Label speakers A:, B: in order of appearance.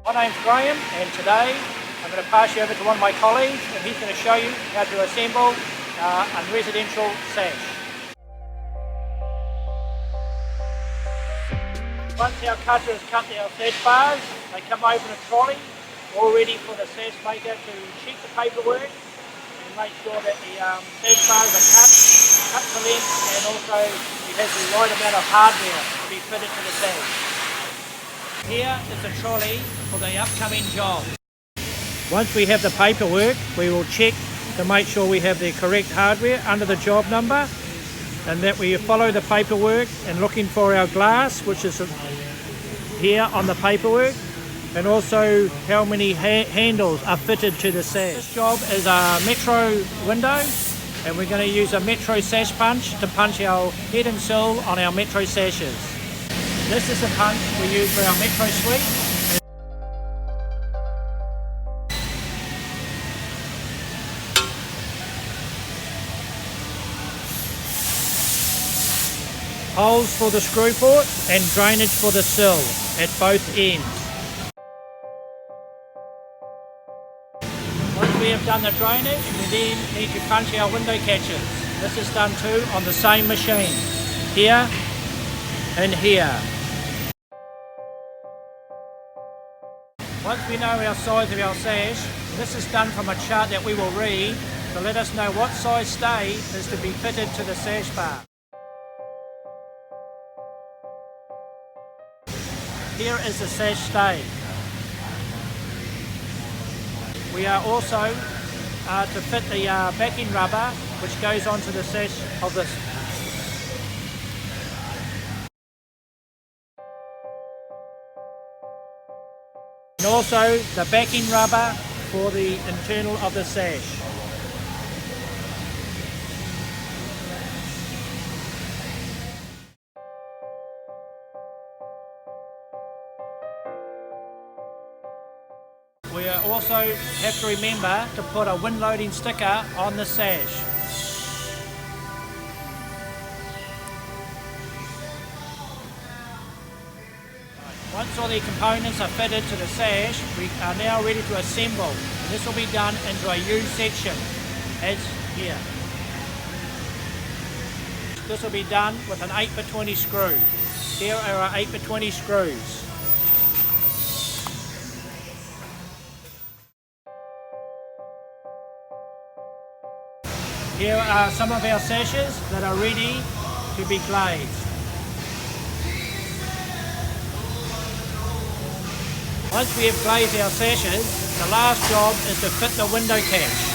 A: My name's Graham, and today I'm going to pass you over to one of my colleagues, and he's going to show you how to assemble a residential sash. Once our cutter has cut our sash bars, they come over in a trolley, all ready for the sash maker to check the paperwork and make sure that the sash bars are cut to length, and also it has the right amount of hardware to be fitted to the sash. Here is the trolley for the upcoming job. Once we have the paperwork, we will check to make sure we have the correct hardware under the job number, and that we follow the paperwork and looking for our glass, which is here on the paperwork, and also how many handles are fitted to the sash. This job is a metro window, and we're going to use a metro sash punch to punch our head and sill on our metro sashes. This is the punch we use for our metro suite. Holes for the screw port and drainage for the sill at both ends. Once we have done the drainage, we then need to punch our window catches. This is done too on the same machine, here and here. Once we know our size of our sash, this is done from a chart that we will read to let us know what size stay is to be fitted to the sash bar. Here is the sash stay. We are also to fit the backing rubber which goes onto the sash of this. And also the backing rubber for the internal of the sash. We also have to remember to put a wind loading sticker on the sash. Once all the components are fitted to the sash, we are now ready to assemble. And this will be done into a U section, as here. This will be done with an 8x20 screw. Here are our 8x20 screws. Here are some of our sashes that are ready to be glazed. Once we have glazed our sashes, the last job is to fit the window catch.